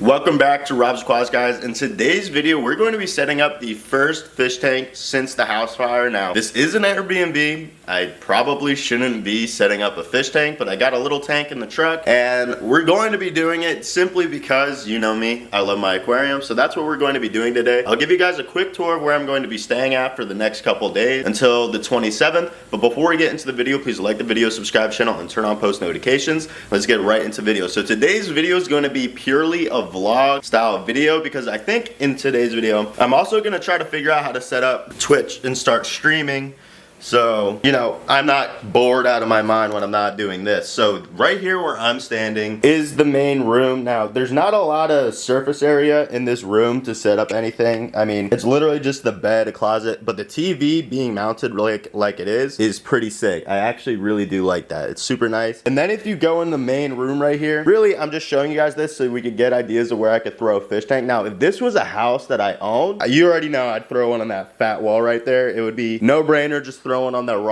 Welcome back to Rob's Aquatics, guys. In today's video, we're going to be setting up the first fish tank since the house fire. Now, this is an Airbnb. I probably shouldn't be setting up a fish tank, but I got a little tank in the truck, and we're going to be doing it simply because, you know me, I love my aquarium, so that's what we're going to be doing today. I'll give you guys a quick tour of where I'm going to be staying at for the next couple days until the 27th, but before we get into the video, please like the video, subscribe channel, and turn on post notifications. Let's get right into video. So today's video is going to be purely a vlog style video because I think in today's video, I'm also going to try to figure out how to set up Twitch and start streaming. So, you know, I'm not bored out of my mind when I'm not doing this. So right here where I'm standing is the main room. Now, there's not a lot of surface area in this room to set up anything. I mean, it's literally just the bed, a closet, but the TV being mounted like it is pretty sick. I actually really do like that. It's super nice. And then if you go in the main room right here, really, I'm just showing you guys this so we could get ideas of where I could throw a fish tank. Now, if this was a house that I owned, you already know I'd throw one on that fat wall right there. It would be no brainer, just throw one on that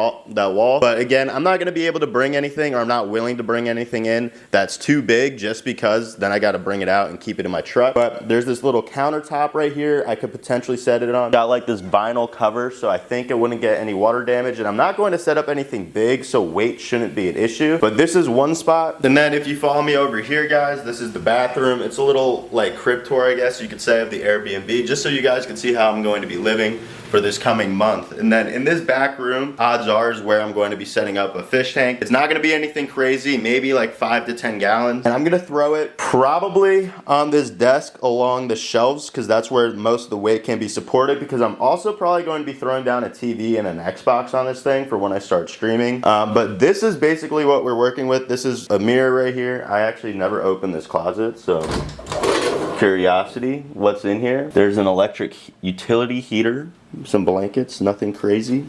wall. But again, I'm not going to be able to bring anything, or I'm not willing to bring anything in that's too big, just because then I got to bring it out and keep it in my truck. But there's this little countertop right here I could potentially set it on. Got like this vinyl cover, so I think it wouldn't get any water damage, and I'm not going to set up anything big, so weight shouldn't be an issue. But this is one spot. And then if you follow me over here, guys, this is the bathroom. It's a little like crib tour, I guess you could say, of the Airbnb, just so you guys can see how I'm going to be living for this coming month. And then in this back room, odds are, is where I'm going to be setting up a fish tank. It's not going to be anything crazy, maybe like 5 to 10 gallons. And I'm going to throw it probably on this desk along the shelves, because that's where most of the weight can be supported, because I'm also probably going to be throwing down a TV and an Xbox on this thing for when I start streaming. But this is basically what we're working with. This is a mirror right here. I actually never opened this closet, so curiosity, what's in here? There's an electric utility heater, some blankets, nothing crazy.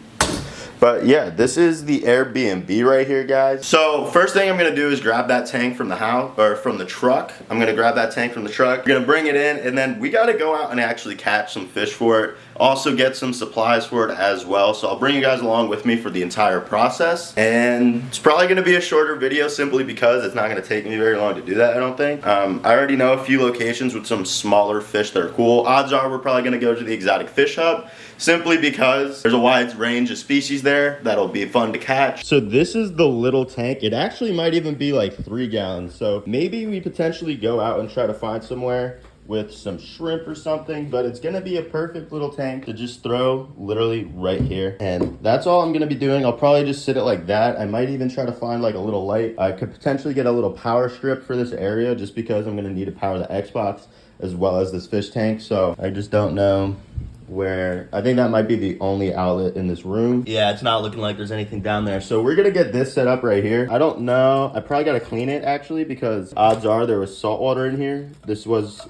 But yeah, this is the Airbnb right here, guys. So first thing I'm gonna do is grab that tank from the house, or from the truck. I'm gonna grab that tank from the truck. We're gonna bring it in, and then we gotta go out and actually catch some fish for it. Also get some supplies for it as well. So I'll bring you guys along with me for the entire process. And it's probably gonna be a shorter video simply because it's not gonna take me very long to do that, I don't think. I already know a few locations with some smaller fish that are cool. Odds are we're probably gonna go to the Exotic Fish Hub, simply because there's a wide range of species there that'll be fun to catch. So this is the little tank. It actually might even be like 3 gallons. So maybe we potentially go out and try to find somewhere with some shrimp or something, but it's gonna be a perfect little tank to just throw literally right here. And that's all I'm gonna be doing. I'll probably just sit it like that. I might even try to find like a little light. I could potentially get a little power strip for this area, just because I'm gonna need to power the Xbox as well as this fish tank. So I just don't know where. I think that might be the only outlet in this room. Yeah, it's not looking like there's anything down there. So we're gonna get this set up right here. I don't know, I probably gotta clean it actually, because odds are there was salt water in here. This was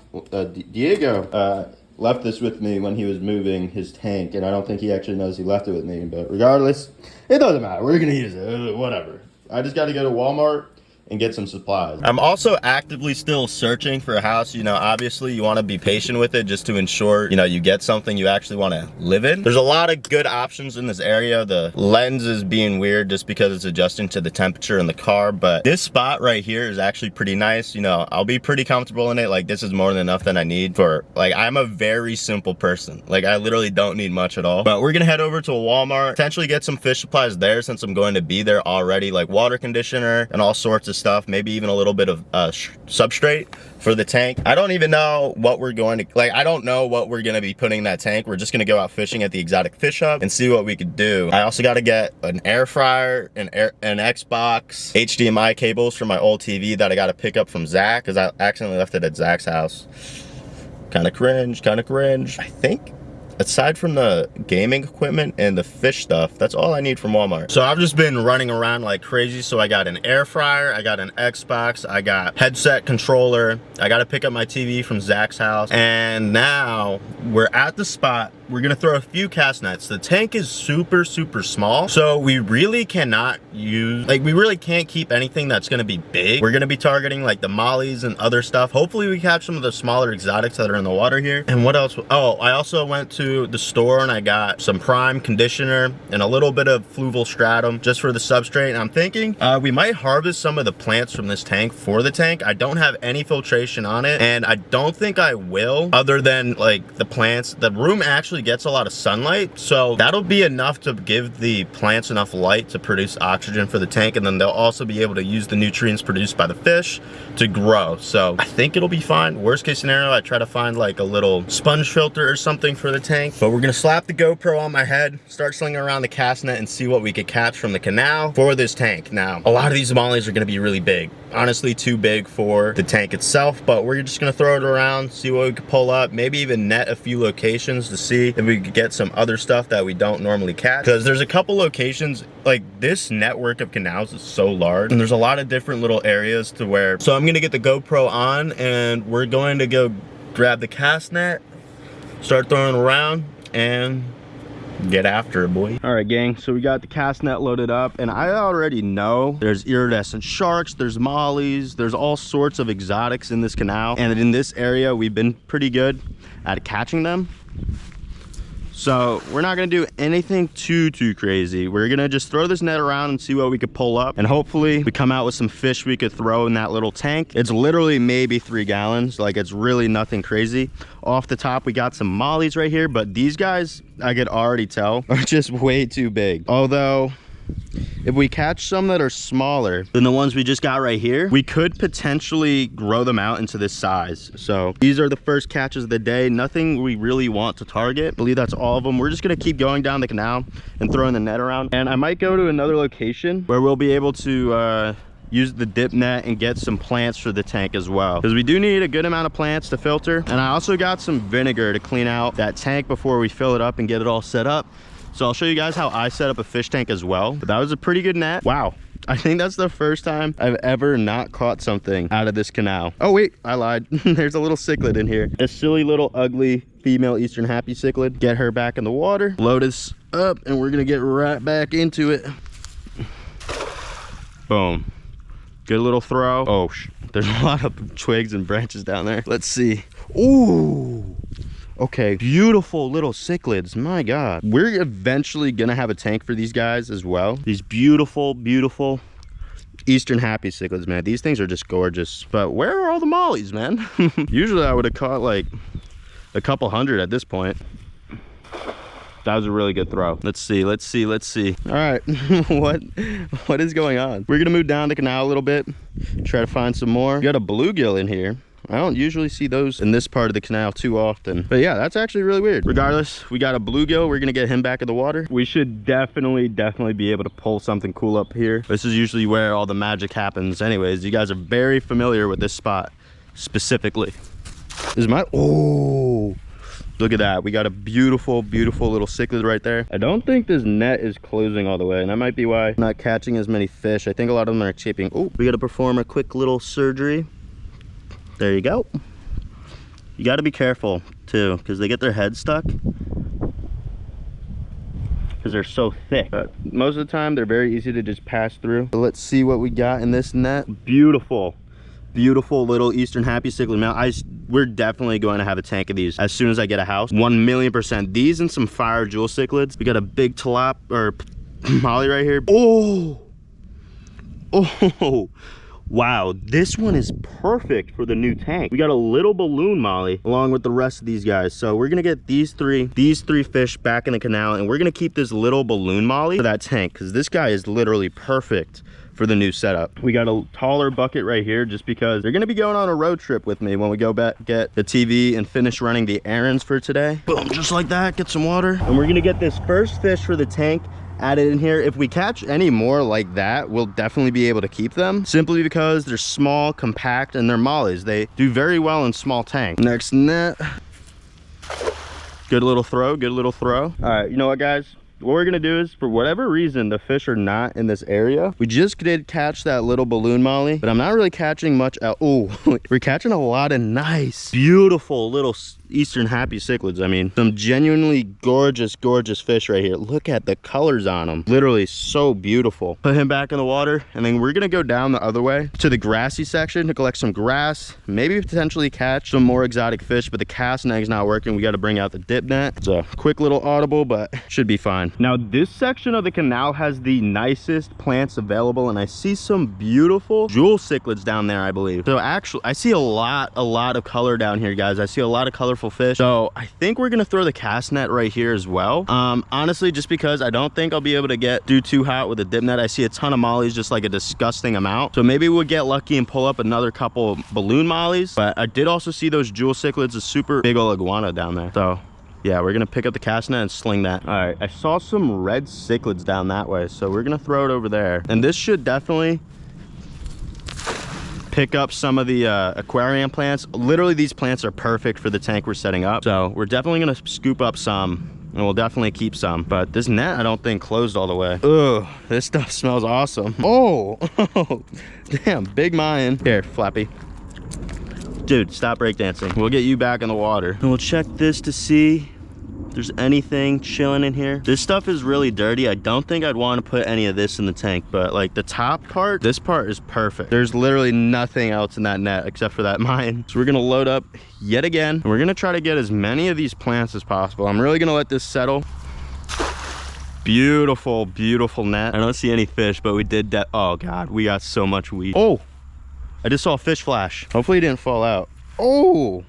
Diego left this with me when he was moving his tank, and I don't think he actually knows he left it with me, but regardless, it doesn't matter. We're gonna use it, whatever. I just gotta go to Walmart and get some supplies. I'm also actively still searching for a house. You know, obviously you want to be patient with it just to ensure, you know, you get something you actually want to live in. There's a lot of good options in this area. The lens is being weird just because it's adjusting to the temperature in the car, but this spot right here is actually pretty nice. You know, I'll be pretty comfortable in it. Like, this is more than enough than I need for, like, I'm a very simple person. Like, I literally don't need much at all. But we're gonna head over to a Walmart, potentially get some fish supplies there since I'm going to be there already, like water conditioner and all sorts of stuff, maybe even a little bit of substrate for the tank. I don't even know what we're going to, like, I don't know what we're gonna be putting in that tank. We're just gonna go out fishing at the Exotic Fish Hub and see what we could do. I also gotta get an air fryer, an Xbox, HDMI cables for my old TV that I gotta pick up from Zach, because I accidentally left it at Zach's house. Kinda cringe. I think aside from the gaming equipment and the fish stuff, that's all I need from Walmart. So I've just been running around like crazy. So I got an air fryer, I got an Xbox, I got headset controller, I got to pick up my TV from Zach's house, and now we're at the spot we're gonna throw a few cast nets. The tank is super small, so we really cannot use, like, we really can't keep anything that's gonna be big. We're gonna be targeting like the mollies and other stuff. Hopefully we catch some of the smaller exotics that are in the water here. And what else? Oh, I also went to the store and I got some prime conditioner and a little bit of fluval stratum just for the substrate. And I'm thinking we might harvest some of the plants from this tank for the tank. I don't have any filtration on it, and I don't think I will, other than like the plants. The room actually gets a lot of sunlight, so that'll be enough to give the plants enough light to produce oxygen for the tank, and then they'll also be able to use the nutrients produced by the fish to grow. So I think it'll be fine. Worst case scenario, I try to find like a little sponge filter or something for the tank. But we're gonna slap the GoPro on my head, start slinging around the cast net, and see what we could catch from the canal for this tank. Now, a lot of these mollies are gonna be really big. Honestly, too big for the tank itself, but we're just gonna throw it around, see what we can pull up, maybe even net a few locations to see if we could get some other stuff that we don't normally catch. Because there's a couple locations, like this network of canals is so large, and there's a lot of different little areas to where, so I'm gonna get the GoPro on and we're going to go grab the cast net, start throwing around, and get after it, boy. All right, gang, so we got the cast net loaded up, and I already know there's iridescent sharks, there's mollies, there's all sorts of exotics in this canal, and in this area we've been pretty good at catching them. So we're not gonna do anything too crazy. We're gonna just throw this net around and see what we could pull up, and hopefully we come out with some fish we could throw in that little tank. It's literally maybe 3 gallons, like it's really nothing crazy. Off the top, we got some mollies right here, but these guys, I could already tell, are just way too big. Although, if we catch some that are smaller than the ones we just got right here, we could potentially grow them out into this size. So these are the first catches of the day. Nothing we really want to target. I believe that's all of them. We're just gonna keep going down the canal and throwing the net around. And I might go to another location where we'll be able to use the dip net and get some plants for the tank as well, because we do need a good amount of plants to filter. And I also got some vinegar to clean out that tank before we fill it up and get it all set up. So I'll show you guys how I set up a fish tank as well. But that was a pretty good net. Wow, I think that's the first time I've ever not caught something out of this canal. Oh wait, I lied. There's a little cichlid in here. A silly little ugly female eastern happy cichlid. Get her back in the water, load this up, and we're gonna get right back into it. Boom. Good little throw. Oh, there's a lot of twigs and branches down there. Let's see. Ooh. Okay, beautiful little cichlids, my God. We're eventually gonna have a tank for these guys as well. These beautiful eastern happy cichlids, man. These things are just gorgeous. But where are all the mollies, man? Usually I would have caught like a couple hundred at this point. That was a really good throw. Let's see. All right, what is going on? We're gonna move down the canal a little bit, try to find some more. We got a bluegill in here. I don't usually see those in this part of the canal too often. But yeah, that's actually really weird. Regardless, we got a bluegill. We're gonna get him back in the water. We should definitely be able to pull something cool up here. This is usually where all the magic happens. Anyways, you guys are very familiar with this spot specifically. This is my, oh, look at that. We got a beautiful little cichlid right there. I don't think this net is closing all the way, and that might be why I'm not catching as many fish. I think a lot of them are chipping. Oh, we gotta perform a quick little surgery. There you go. You got to be careful too, because they get their head stuck because they're so thick. But most of the time they're very easy to just pass through. So let's see what we got in this net. Beautiful little eastern happy cichlid. Now we're definitely going to have a tank of these as soon as I get a house. 1,000,000%. These and some fire jewel cichlids. We got a big molly right here. Oh, wow, this one is perfect for the new tank. We got a little balloon molly along with the rest of these guys. So we're gonna get these three fish back in the canal, and we're gonna keep this little balloon molly for that tank, because this guy is literally perfect for the new setup. We got a taller bucket right here just because they're gonna be going on a road trip with me when we go back, get the TV and finish running the errands for today. Boom, just like that, get some water. And we're gonna get this first fish for the tank added in here. If we catch any more like that, we'll definitely be able to keep them, simply because they're small, compact, and they're mollies. They do very well in small tanks. Next net. Good little throw. All right, you know what, guys? What we're gonna do is, for whatever reason the fish are not in this area, we just did catch that little balloon molly, but I'm not really catching much out. Oh, we're catching a lot of nice, beautiful little Eastern Happy cichlids. I mean, some genuinely gorgeous, gorgeous fish right here. Look at the colors on them. Literally so beautiful. Put him back in the water, and then we're gonna go down the other way to the grassy section to collect some grass, maybe potentially catch some more exotic fish, but the cast net's not working. We got to bring out the dip net. It's a quick little audible, but should be fine. Now, this section of the canal has the nicest plants available, and I see some beautiful jewel cichlids down there, I believe. So actually, I see a lot of color down here, guys. I see a lot of colorful fish. So I think we're gonna throw the cast net right here as well. Honestly, just because I don't think I'll be able to do too hot with a dip net. I see a ton of mollies, just like a disgusting amount. So maybe we'll get lucky and pull up another couple of balloon mollies. But I did also see those jewel cichlids, a super big old iguana down there. So yeah, we're gonna pick up the cast net and sling that. All right, I saw some red cichlids down that way, so we're gonna throw it over there. And this should definitely pick up some of the aquarium plants. Literally, these plants are perfect for the tank we're setting up. So we're definitely gonna scoop up some, and we'll definitely keep some. But this net, I don't think closed all the way. Ugh, this stuff smells awesome. Oh, damn, big Mayan. Here, Flappy. Dude, stop breakdancing. We'll get you back in the water. And we'll check this to see if there's anything chilling in here. This stuff is really dirty. I don't think I'd want to put any of this in the tank, but like the top part, this part is perfect. There's literally nothing else in that net except for that mine. So we're gonna load up yet again. And we're gonna try to get as many of these plants as possible. I'm really gonna let this settle. Beautiful, beautiful net. I don't see any fish, but we did that. Oh God, we got so much weed. Oh, I just saw a fish flash. Hopefully it didn't fall out. Oh,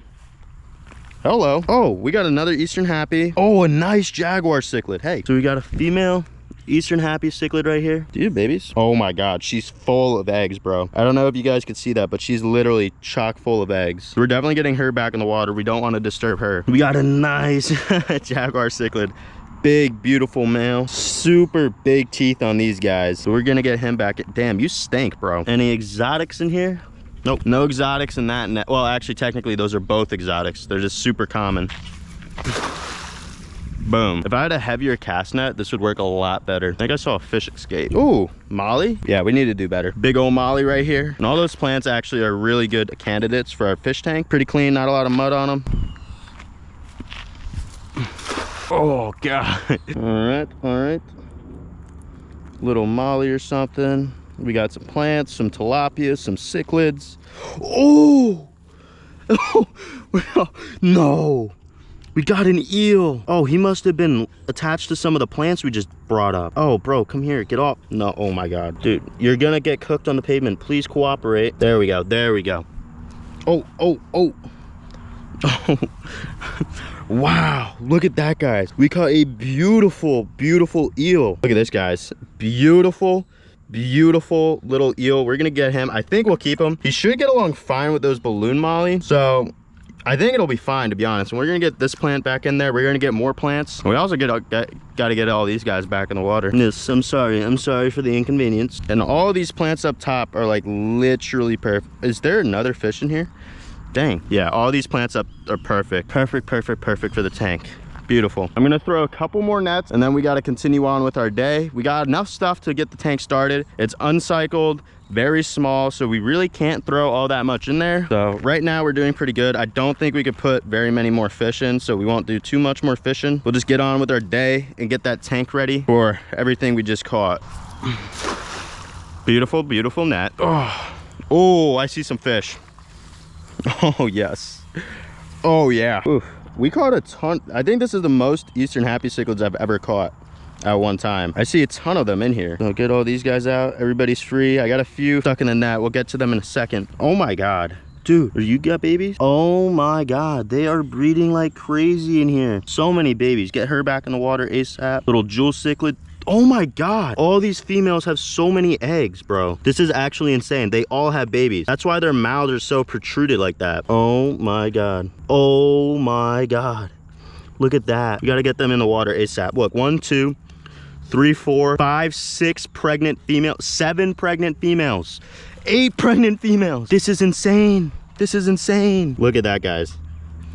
hello. Oh, we got another Eastern Happy. Oh, a nice jaguar cichlid. Hey, so we got a female Eastern Happy cichlid right here. Dude, babies. Oh my God, she's full of eggs, bro. I don't know if you guys could see that, but she's literally chock full of eggs. We're definitely getting her back in the water. We don't want to disturb her. We got a nice jaguar cichlid. Big, beautiful male. Super big teeth on these guys. So we're gonna get him back. Damn, you stink, bro. Any exotics in here? Nope, no exotics in that net. Well, actually, technically, those are both exotics. They're just super common. Boom. If I had a heavier cast net, this would work a lot better. I think I saw a fish escape. Ooh, molly? Yeah, we need to do better. Big old molly right here. And all those plants actually are really good candidates for our fish tank. Pretty clean, not a lot of mud on them. Oh God. All right. Little molly or something. We got some plants, some tilapia, some cichlids. Oh, no, we got an eel. Oh, he must have been attached to some of the plants we just brought up. Oh, bro, come here, get off. No, oh my God, dude, you're gonna get cooked on the pavement. Please cooperate. There we go, there we go. Oh. Wow, look at that, guys. We caught a beautiful, beautiful eel. Look at this, guys. Beautiful little eel. We're gonna get him. I think we'll keep him. He should get along fine with those balloon molly, so I think it'll be fine, to be honest. And we're gonna get this plant back in there. We're gonna get more plants. We also gotta get all these guys back in the water. Yes, I'm sorry for the inconvenience. And all these plants up top are like literally perfect. Is there another fish in here? Dang. Yeah, all these plants up are perfect for the tank. Beautiful. I'm gonna throw a couple more nets, and then we got to continue on with our day. We got enough stuff to get the tank started. It's uncycled, very small, so we really can't throw all that much in there. So right now we're doing pretty good. I don't think we could put very many more fish in, so we won't do too much more fishing. We'll just get on with our day and get that tank ready for everything we just caught. Beautiful net. Oh, I see some fish. Oh yes. Oh yeah. Oof. We caught a ton. I think this is the most Eastern Happy cichlids I've ever caught at one time. I see a ton of them in here. I'll get all these guys out. Everybody's free. I got a few stuck in the net. We'll get to them in a second. Oh my God. Dude, are you got babies? Oh my God. They are breeding like crazy in here. So many babies. Get her back in the water ASAP. Little jewel cichlid. Oh my God. All these females have so many eggs, bro. This is actually insane. They all have babies. That's why their mouths are so protruded like that. Oh my God. Oh my God. Look at that. We got to get them in the water ASAP. Look, 1, 2, 3, 4, 5, 6 pregnant females, 7 pregnant females, 8 pregnant females. This is insane. This is insane. Look at that, guys.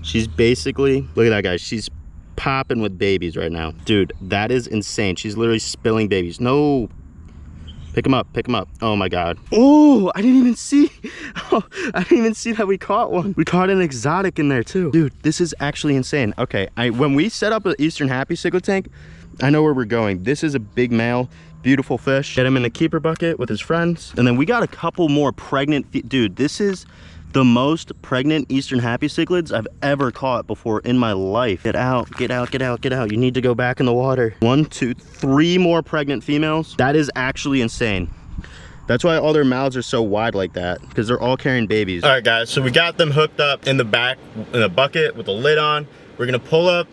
She's basically, look at that, guys. She's popping with babies right now. Dude, that is insane. She's literally spilling babies. No. Pick him up, pick him up. Oh my God. Oh, I didn't even see. Oh, I didn't even see that we caught one. We caught an exotic in there too. Dude, this is actually insane. Okay, when we set up an Eastern Happy cichlid tank, I know where we're going. This is a big male, beautiful fish. Get him in the keeper bucket with his friends. And then we got a couple more pregnant, dude, this is the most pregnant Eastern Happy cichlids I've ever caught before in my life. Get out, get out, get out, get out. You need to go back in the water. 1, 2, 3 more pregnant females. That is actually insane. That's why all their mouths are so wide like that, because they're all carrying babies. All right, guys, so we got them hooked up in the back in a bucket with the lid on. We're gonna pull up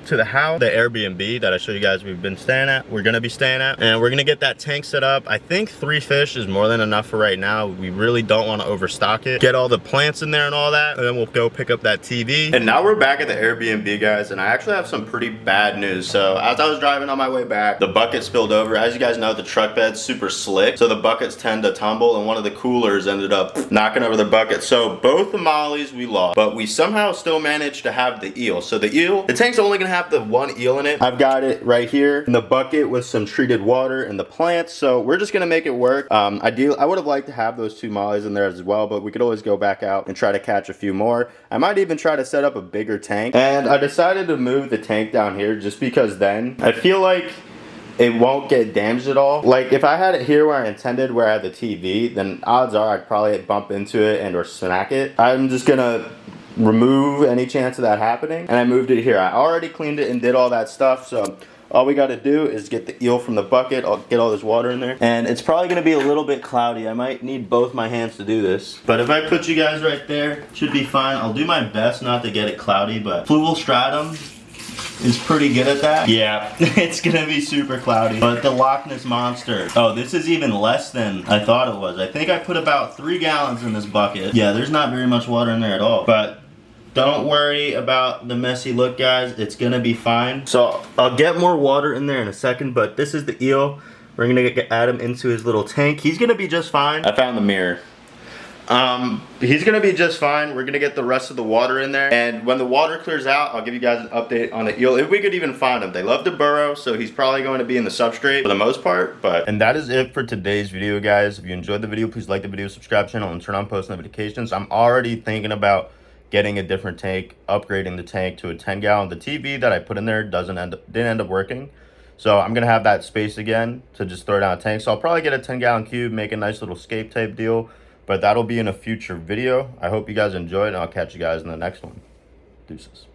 to the house, the Airbnb that I showed you guys we've been staying at, we're gonna be staying at, and we're gonna get that tank set up. I think 3 fish is more than enough for right now. We really don't want to overstock it. Get all the plants in there and all that, and then we'll go pick up that TV. And now we're back at the Airbnb, guys, and I actually have some pretty bad news. So as I was driving on my way back, the bucket spilled over. As you guys know, the truck bed's super slick, so the buckets tend to tumble, and one of the coolers ended up knocking over the bucket. So both the mollies we lost, but we somehow still managed to have the eel. So the eel, the tank's only gonna have the 1 eel in it. I've got it right here in the bucket with some treated water and the plants, so we're just gonna make it work. I would have liked to have those 2 mollies in there as well, but we could always go back out and try to catch a few more. I might even try to set up a bigger tank, and I decided to move the tank down here just because then I feel like it won't get damaged at all. Like if I had it here where I intended, where I had the TV, then odds are I'd probably bump into it and or smack it. I'm just gonna remove any chance of that happening, and I moved it here. I already cleaned it and did all that stuff, so all we got to do is get the eel from the bucket. I'll get all this water in there, and it's probably going to be a little bit cloudy. I might need both my hands to do this, but if I put you guys right there, it should be fine. I'll do my best not to get it cloudy, but Fluval Stratum is pretty good at that. Yeah, it's gonna be super cloudy. But the Loch Ness Monster, oh, this is even less than I thought it was. I think I put about 3 gallons in this bucket. Yeah, there's not very much water in there at all, but don't worry about the messy look, guys. It's gonna be fine. So I'll get more water in there in a second, but this is the eel. We're gonna add him into his little tank. He's gonna be just fine. I found the mirror. He's gonna be just fine. We're gonna get the rest of the water in there, and when the water clears out, I'll give you guys an update on the eel, if we could even find him. They love to burrow, so he's probably going to be in the substrate for the most part. And that is it for today's video, guys. If you enjoyed the video, please like the video, subscribe channel, and turn on post notifications. I'm already thinking about getting a different tank, upgrading the tank to a 10-gallon. The TV that I put in there didn't end up working. So I'm gonna have that space again to just throw down a tank. So I'll probably get a 10-gallon cube, make a nice little scape type deal, but that'll be in a future video. I hope you guys enjoyed, and I'll catch you guys in the next one. Deuces.